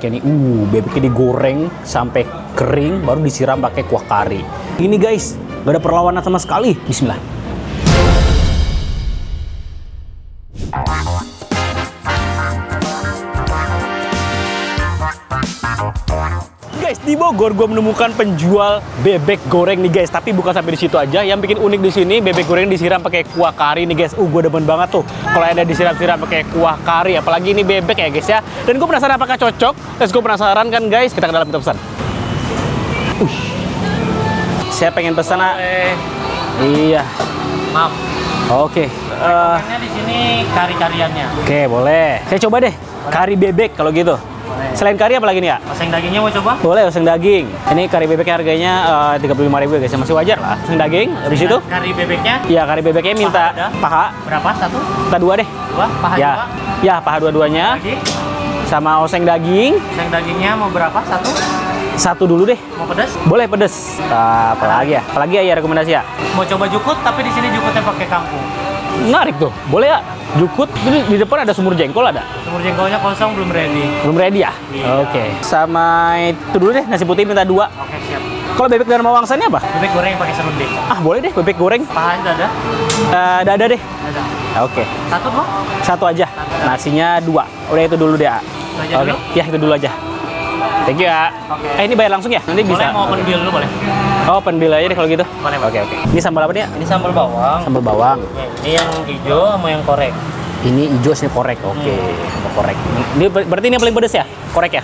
bebeknya nih. Bebeknya digoreng sampai kering, baru disiram pakai kuah kari. Ini guys, gak ada perlawanan sama sekali. Bismillah. Guys, di Bogor gue menemukan penjual bebek goreng nih guys. Tapi bukan sampai di situ aja. Yang bikin unik di sini, bebek goreng disiram pakai kuah kari nih guys. Gue demen banget tuh kalau ada disiram-siram pakai kuah kari. Apalagi ini bebek ya guys ya. Dan gue penasaran apakah cocok. Terus gue penasaran kan guys. Kita ke dalam, kita pesan. Saya pengen pesan. Iya. Maaf. Oke. Rekomennya di sini kari-kariannya. Oke, boleh. Saya coba deh. Kari bebek kalau gitu. Boleh. Selain kari apa lagi nih ya? Oseng dagingnya mau coba? Boleh, oseng daging. Ini kari bebeknya harganya 35.000 ya guys. Masih wajar lah. Oseng daging habis itu? Kari bebeknya? Iya, kari bebeknya minta Paha ada? paha. Berapa? Satu? Kita dua deh. Dua? Paha Ya. juga? Ya, paha dua-duanya. Lagi? Sama oseng daging. Oseng dagingnya mau berapa? Satu? Satu dulu deh. Mau pedas? Boleh pedes. Apa lagi ya? Apalagi ya rekomendasi ya? Mau coba jukut, tapi di sini jukutnya pakai kangkung. Menarik tuh. Boleh ya? Jukut. Di depan ada sumur jengkol ada? Sumur jengkolnya kosong, belum ready. Belum ready ya? Iya. Oke. Sama itu dulu deh, nasi putih minta 2. Oke, siap. Kalau bebek Dharma Wangsa ini apa? Bebek goreng pakai serunding. Ah, boleh deh bebek goreng. Paha itu ada? Dada deh. Ada. Oke. Satu, dua? Satu aja. Nasinya 2. Udah itu dulu deh, A. Itu aja Oke. dulu? Ya, itu dulu aja. Thank you, A. Oke. Ini bayar langsung ya? Nanti Boleh, bisa. mau open bill dulu boleh? Oh, open bill aja deh kalau gitu. Boleh, Oke, oke. Ini sambal apa nih, A? Ini sambal bawang. Sambal bawang. Ini yang hijau sama yang korek. Ini hijau, sini korek. Oke, korek. Ini berarti ini yang paling pedas ya? Korek ya?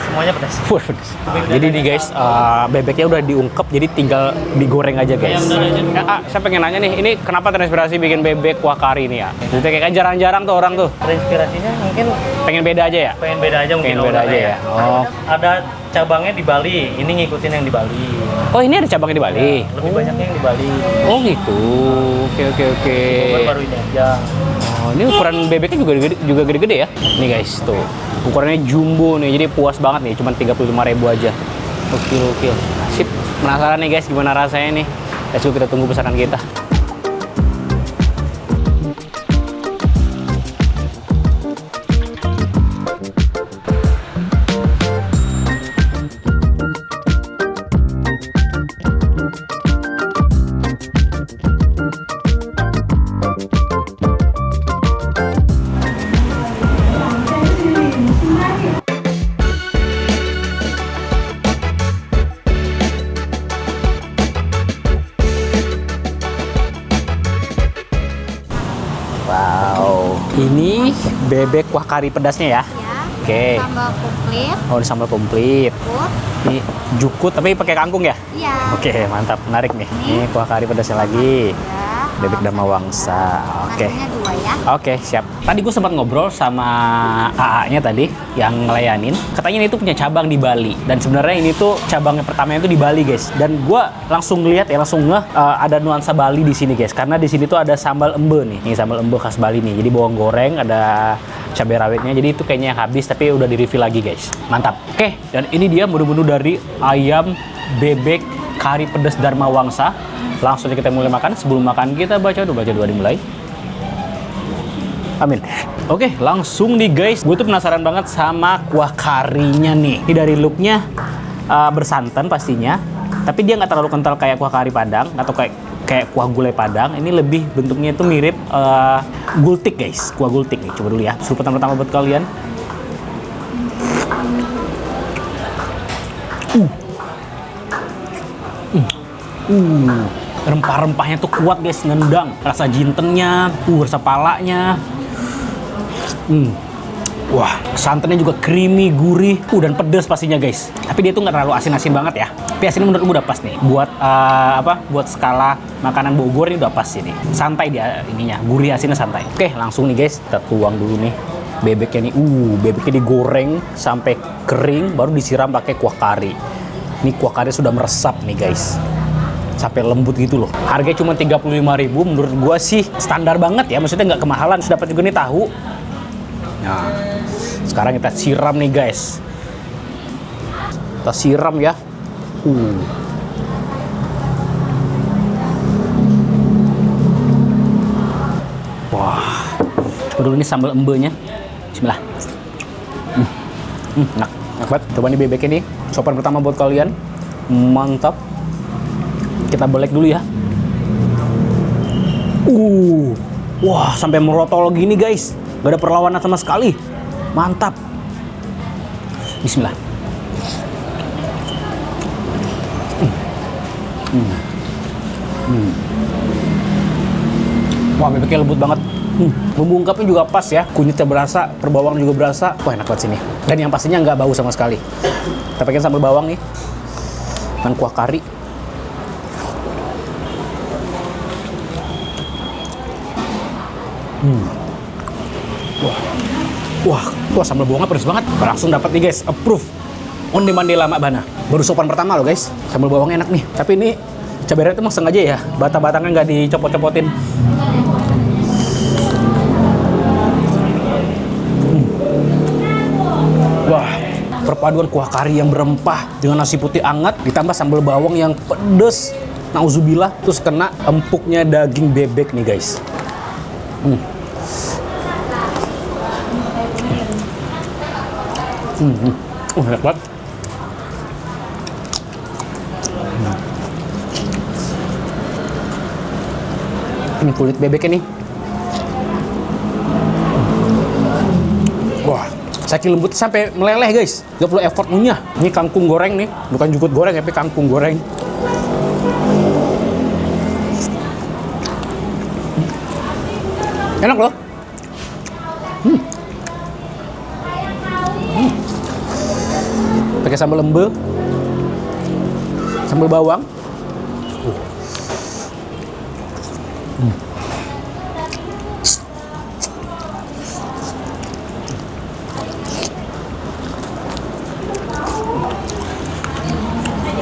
Semuanya pedas. Wah, pedas. Jadi nih guys, bebeknya udah diungkep, jadi tinggal digoreng aja guys. Ayam dadanya. Saya pengen nanya nih, ini kenapa terinspirasi bikin bebek kuah kari nih ya? Jadi kayak jarang-jarang tuh orang tuh Terinspirasinya mungkin pengen beda aja ya? pengen beda aja mungkin. Pengen beda aja ownernya ya? Oh. Ada cabangnya di Bali, ini ngikutin yang di Bali. Oh, ini ada cabangnya di Bali? Lebih banyaknya yang di Bali. Oh gitu. Oke, oke, oke. Bogor baru ini aja. Oh, ini ukuran bebeknya juga gede-gede ya? Nih guys, tuh. Ukurannya jumbo nih, jadi puas banget nih. Cuma 35.000 aja. Oke. Sip. Penasaran nih guys, gimana rasanya nih? Let's go, kita tunggu pesanan kita. Wow, ini bebek kuah kari pedasnya ya? Ya. Oke. Sambal komplit. Oh, ini sambal komplit. Jukut. Ini jukut tapi pakai kangkung ya? Iya. Oke, mantap, menarik nih. Ini kuah kari pedasnya lagi. Ya. Bebek Dharma Wangsa. Oke. Nasinya 2 ya. Oke, siap. Tadi gue sempat ngobrol sama AA-nya tadi yang ngelayanin. Katanya ini tuh punya cabang di Bali. Dan sebenarnya ini tuh cabangnya pertamanya itu di Bali, guys. Dan gue langsung lihat ya, langsung ngeh ada nuansa Bali di sini, guys. Karena di sini tuh ada sambal embe nih. Ini sambal embe khas Bali nih. Jadi bawang goreng, ada cabai rawitnya. Jadi itu kayaknya yang habis, tapi udah di refill lagi, guys. Mantap. Oke, dan ini dia menu-menu dari ayam bebek kari pedas Dharma Wangsa. Langsung aja kita mulai makan. Sebelum makan kita baca doa dimulai. Amin. Oke, langsung nih guys. Gue tuh penasaran banget sama kuah karinya nih. Ini dari looknya bersantan pastinya. Tapi dia nggak terlalu kental kayak kuah kari Padang atau kayak kuah gulai Padang. Ini lebih bentuknya itu mirip gultik guys. Kuah gultik nih. Coba dulu ya. Surupan pertama buat kalian. Rempah-rempahnya tuh kuat guys, nendang. Rasa jintennya, rasa palanya. Wah, santannya juga creamy, gurih, dan pedas pastinya guys. Tapi dia tuh nggak terlalu asin-asin banget ya. Tapi asinnya menurut gue udah pas nih. Buat buat skala makanan Bogor ini udah pas ini. Santai dia ininya, gurih asinnya santai. Oke, langsung nih guys, kita tuang dulu nih bebeknya nih. Bebeknya digoreng sampai kering, baru disiram pakai kuah kari. Ini kuah kari sudah meresap nih guys. Sampai lembut gitu loh. Harganya cuma 35.000, menurut gua sih standar banget ya. Maksudnya nggak kemahalan. Sudah dapat juga nih tahu. Nah, sekarang kita siram nih guys. Kita siram ya. Wah. Coba dulu nih sambal embenya. Bismillah. Enak. Dapat. Coba nih bebek ini. Sopan pertama buat kalian. Mantap. Kita belek dulu ya. Wah, sampai merotol gini guys. Gak ada perlawanan sama sekali. Mantap. Bismillah. Wah, bebeknya lembut banget. Bumbu ungkapnya juga pas ya. Kunyitnya berasa, perbawang juga berasa. Wah, enak banget sini. Dan yang pastinya nggak bau sama sekali. Kita pakai sambal bawang nih. Dan kuah kari. Wah, sambal bawangnya pedas banget. Langsung dapat nih guys, approve. Onde Mandela Mak Bana. Baru sopan pertama loh guys. Sambal bawangnya enak nih. Tapi ini cabai rawit itu emang sengaja ya. Batang-batangnya nggak dicopot-copotin. Wah, perpaduan kuah kari yang berempah dengan nasi putih hangat ditambah sambal bawang yang pedes. Nauzubillah, terus kena empuknya daging bebek nih guys. Enak banget. Ini kulit bebeknya nih. Wah, saking lembut sampai meleleh guys. Gak perlu effort ngunyah. Ini kangkung goreng nih, bukan jukut goreng tapi kangkung goreng. Enak loh. Pakai sambal lembe, sambal bawang.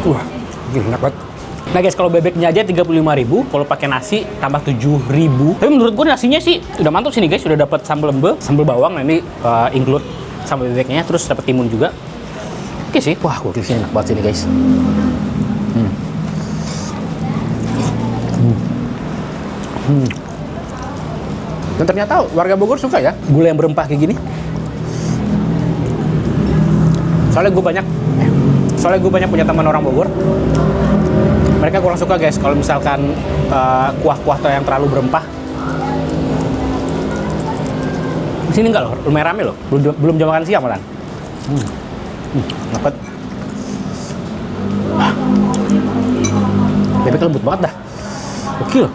Wah, enak banget. Nah guys, kalau bebeknya aja 35.000, kalau pakai nasi tambah 7.000. Tapi menurut gue nasinya sih udah mantap sini guys, udah dapat sambal lembe, sambal bawang, nah ini include sambal bebeknya, terus dapat timun juga. Oke sih, wah gokil sih, enak banget sini guys. Dan ternyata warga Bogor suka ya gula yang berempah kayak gini. Soalnya gue banyak punya teman orang Bogor. Mereka kurang suka guys kalau misalkan kuah-kuah yang terlalu berempah. Di sini enggak loh, lumayan rame loh. Belum jam makan siang malah. Dapat. Bebek lembut banget dah. Gokil.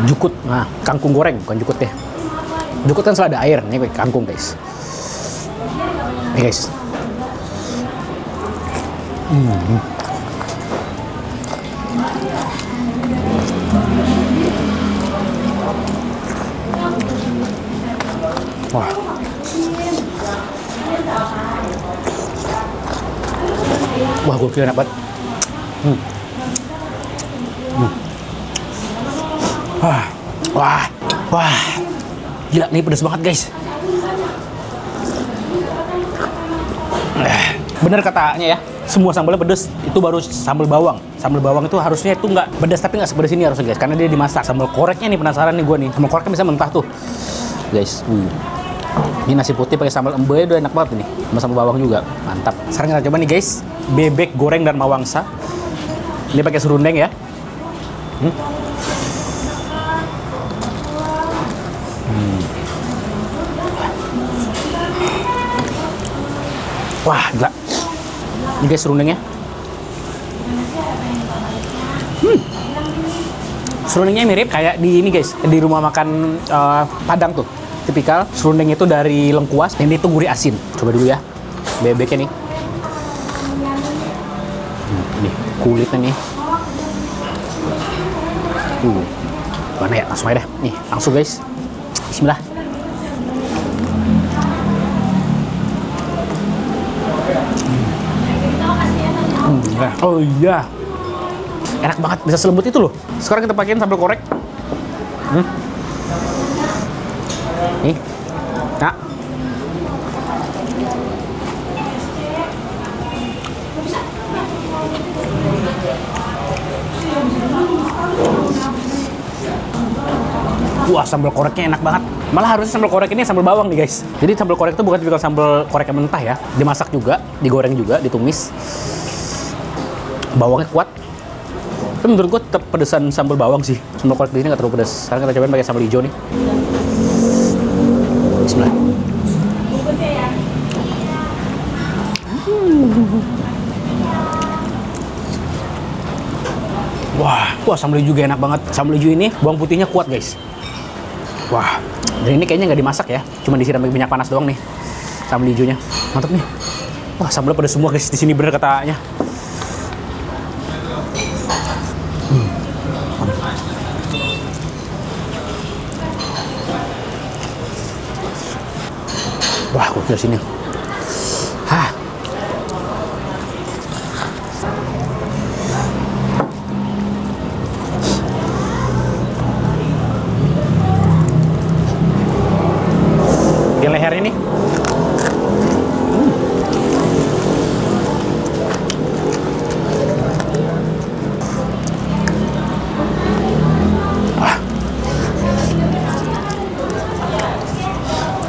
Jukut, nah kangkung goreng bukan jukut ya. Jukut kan selalu ada air, ini pakai kangkung guys. Nih guys. Wah. Wah, gokil enak banget. Wah. Gila, nih pedes banget guys. Bener katanya ya, semua sambalnya pedes. Itu baru sambal bawang. Sambal bawang itu harusnya itu nggak pedes, tapi nggak sepedes ini harusnya guys, karena dia dimasak. Sambal koreknya nih penasaran nih gue nih. Sambal koreknya bisa mentah tuh, guys. Ini nasi putih pakai sambal embe udah enak banget ini, sama sambal bawang juga, mantap. Sekarang kita coba nih guys, bebek goreng dan mawangsa. Ini pakai serundeng ya. Wah, gila. Ini guys serundengnya. Serundengnya mirip kayak di ini guys, di rumah makan Padang tuh. Tipikal serundeng itu dari lengkuas, ini tuh gurih asin. Coba dulu ya, bebeknya nih. Nih, kulitnya nih. Mana ya? Langsung aja dah. Nih, langsung guys. Bismillah. Oh iya, enak banget, bisa selembut itu loh. Sekarang kita pakein sambal korek. Nih, nah. Wah, sambal koreknya enak banget. Malah harusnya sambal korek ini sambal bawang nih guys. Jadi sambal korek itu bukan tipikal sambal korek yang mentah ya. Dimasak juga, digoreng juga, ditumis. Bawangnya kuat. Tapi menurut gue tetap pedesan sambal bawang sih. Sambal korek di sini nggak terlalu pedas. Sekarang kita cobain pakai sambal hijau nih. Bismillah. Wah, sambal hijau juga enak banget. Sambal hijau ini bawang putihnya kuat guys. Wah, dan ini kayaknya nggak dimasak ya, cuma disiram pakai minyak panas doang nih. Sambal hijaunya, mantap nih. Wah, sambalnya pedas semua guys di sini bener katanya. Wah, kok dari sini. Hah. Bagian lehernya nih.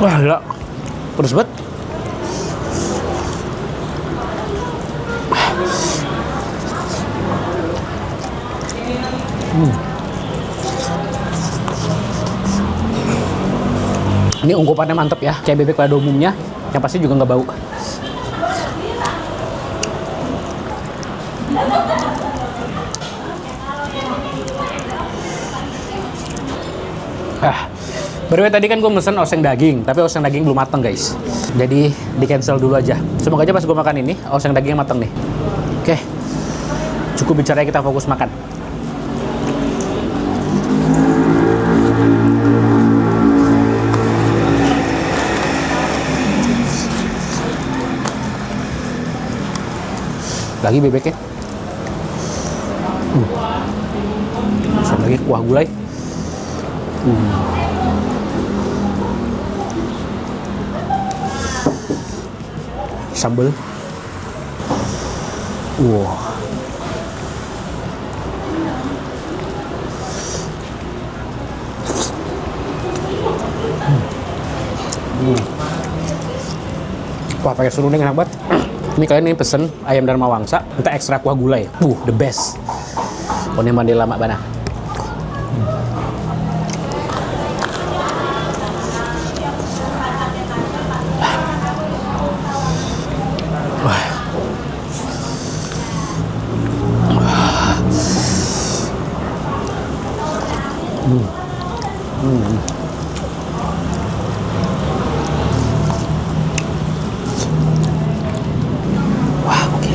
Wah, gila. Pedes banget. Ini ungkupannya mantep ya, kayak bebek pada umumnya, yang pasti juga nggak bau. By the way, tadi kan gue mesen oseng daging, tapi oseng daging belum mateng guys. Jadi di cancel dulu aja. Semoga aja pas gue makan ini, oseng dagingnya mateng nih. Oke, cukup bicara, kita fokus makan. Lagi bebeknya. Sama lagi kuah gulai. Sambal. Wow. Wah, pakai serundeng enak banget. Ini kalian nih pesen ayam Dharma Wangsa, minta ekstra kuah gulai. The best. Ini mandi lama bana. Wah, oke.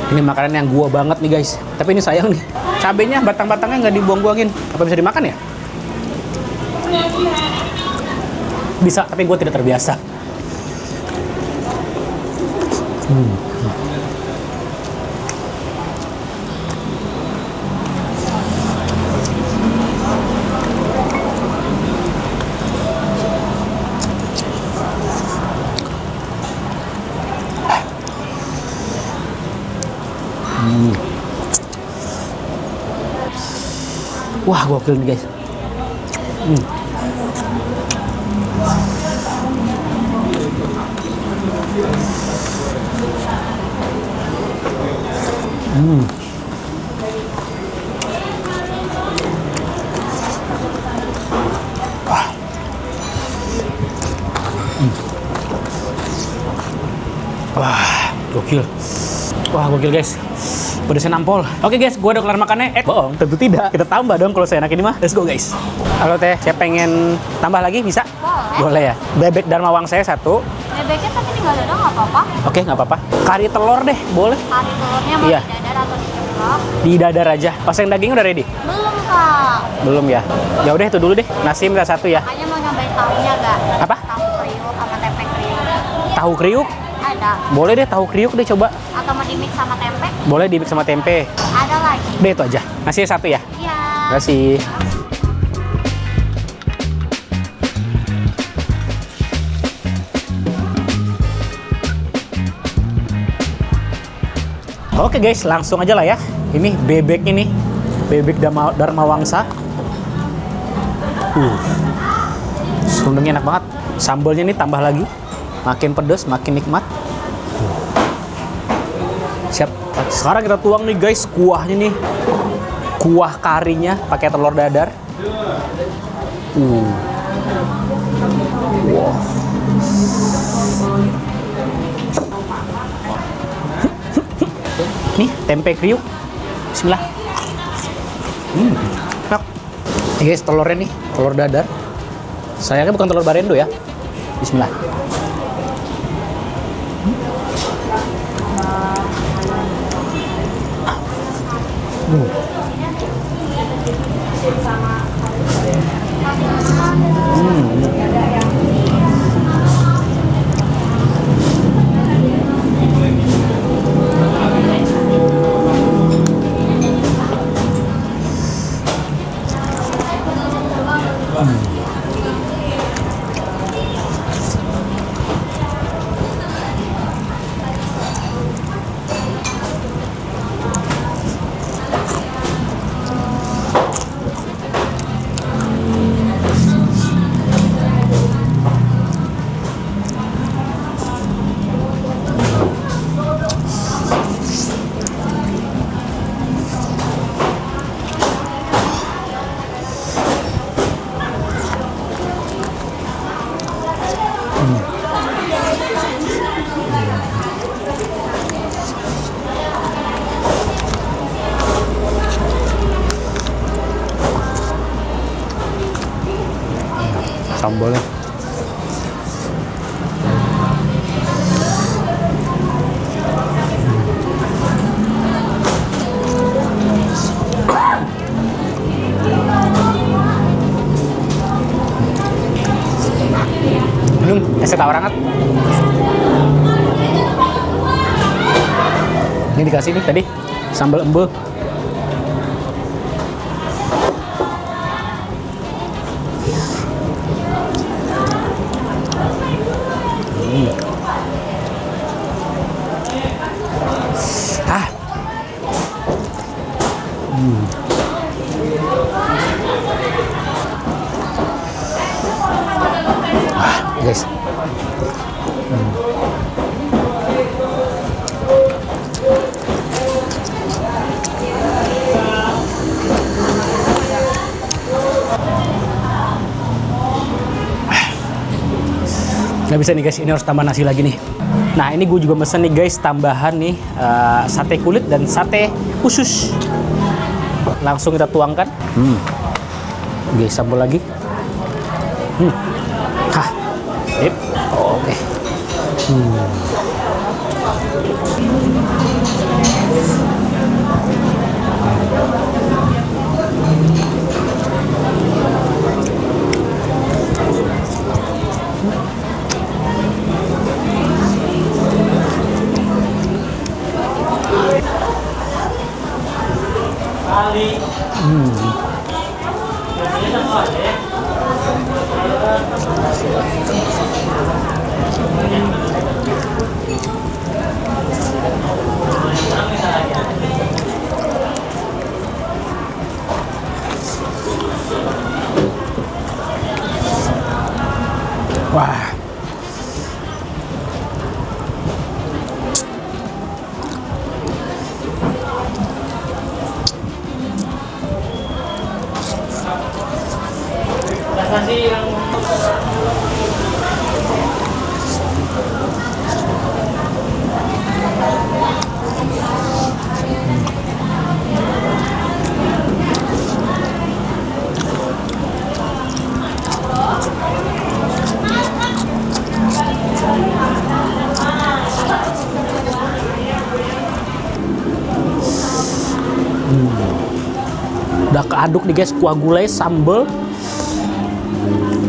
Ini makanan yang gua banget nih guys. Tapi ini sayang nih, cabenya batang-batangnya nggak dibuang-buangin. Apa bisa dimakan ya? Bisa, tapi gue tidak terbiasa. Wah, gokil nih guys. Wah, gokil. Wah, gokil guys. Pedasnya nampol. Oke guys, gue udah kelar makannya. Bohong, tentu tidak. Kita tambah dong kalau saya enak ini mah. Let's go guys. Halo teh, saya pengen tambah lagi bisa? Boleh ya. Bebek Dharma Wangsa saya satu. Bebeknya tapi tinggal dada nggak apa-apa. Oke, nggak apa-apa. Kari telur deh, boleh? Kari telurnya mau Iya. di dadar atau di ceplok? Di dadar aja. Oseng dagingnya udah ready? Belum kak. Belum ya. Ya udah itu dulu deh. Nasi minta satu ya. Hanya mau nyobain tahunya gak? Apa? Tahu kriuk sama tempe kriuk. Tahu kriuk? Ada. Boleh deh, tahu kriuk deh coba. Atau mau di mix sama tempe? Boleh di mix sama tempe. Ada lagi. Udah itu aja. Nasi satu ya. Iya. Terima kasih. Oke guys, langsung aja lah ya. Ini bebek ini, bebek Dharma Wangsa. Serundengnya enak banget. Sambalnya nih tambah lagi, makin pedas, makin nikmat. Siap. Sekarang kita tuang nih guys kuahnya nih, kuah karinya pakai telur dadar. Wow. Nih tempe kriuk. Bismillah. Enak. Nih guys, telurnya nih, telur dadar. Sayangnya bukan telur barendo ya. Bismillah. Sambalnya. Es tawar hangat. Ini dikasih nih tadi sambal embe. Guys. Nggak bisa nih guys, ini harus tambah nasi lagi nih. Nah ini gue juga mesen nih guys, tambahan nih sate kulit dan sate usus. Langsung kita tuangkan. Guys, sambal lagi. Hah, sip. Oke. Wah. Nasi yang Udah keaduk nih guys, kuah gulai, sambal,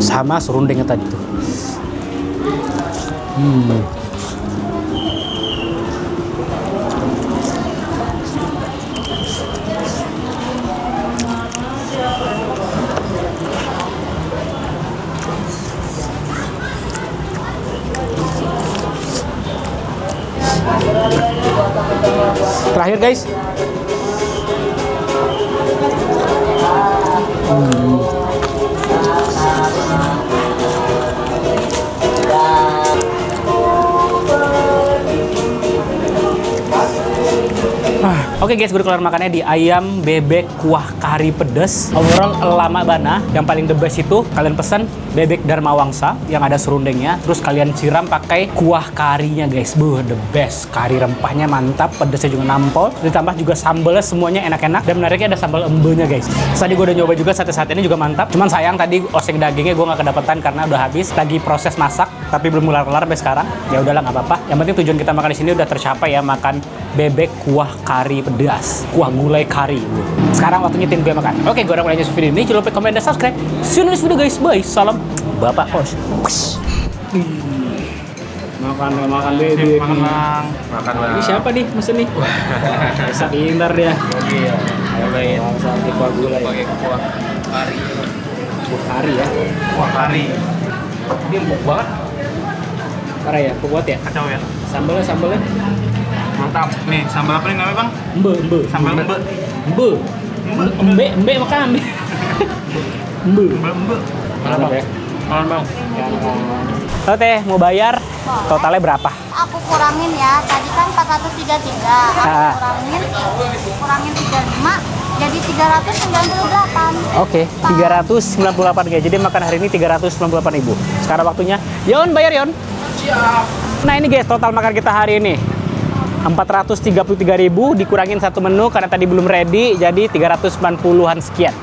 sama serundengnya tadi tuh. Terakhir guys. Oke guys, gue udah kelar makannya di ayam bebek kuah kari pedas. Overall lama bana. Yang paling the best itu kalian pesan bebek Dharma Wangsa yang ada serundengnya. Terus kalian siram pakai kuah karinya guys. The best. Kari rempahnya mantap, pedasnya juga nampol. Ditambah juga sambalnya semuanya enak-enak. Dan menariknya ada sambal embenya guys. Terus tadi gue udah nyoba juga sate-satenya juga mantap. Cuman sayang tadi oseng dagingnya gue nggak kedapetan karena udah habis. Lagi proses masak, tapi belum kelar-kelar sampai sekarang. Ya udahlah nggak apa-apa. Yang penting tujuan kita makan di sini udah tercapai ya, makan bebek kuah kari pedas, kuah gulai kari. Sekarang waktunya tim gue makan. Oke, gue udah mulai nyusun video ini. Jangan lupa komen dan subscribe. See you in the next video guys. Bye. Salam Bapak Kos. Makan bebek. Makan bang. Ini siapa nih mesen nih? Bisa pintar dia. Iya. Cobain. Sampai kuah gulai. Pakai kuah kari. Kuah kari ya. Kuah kari. Ini empuk banget. Parah ya, kuat ya. Kacau ya. Sambalnya. Mantap. Nih sambal apa nih namanya bang? Embe. Sambal embe. Embe makan embe. Sambal embe. Mantap ya. Makan bang. Lo teh mau bayar totalnya berapa? Aku kurangin ya. Tadi kan 433. Aku kurangin 35 jadi 398. Oke, 398 guys. Jadi makan hari ini 398.000. Sekarang waktunya Yon bayar Yon. Nah ini guys total makan kita hari ini 433.000 dikurangin satu menu karena tadi belum ready jadi 390-an sekian.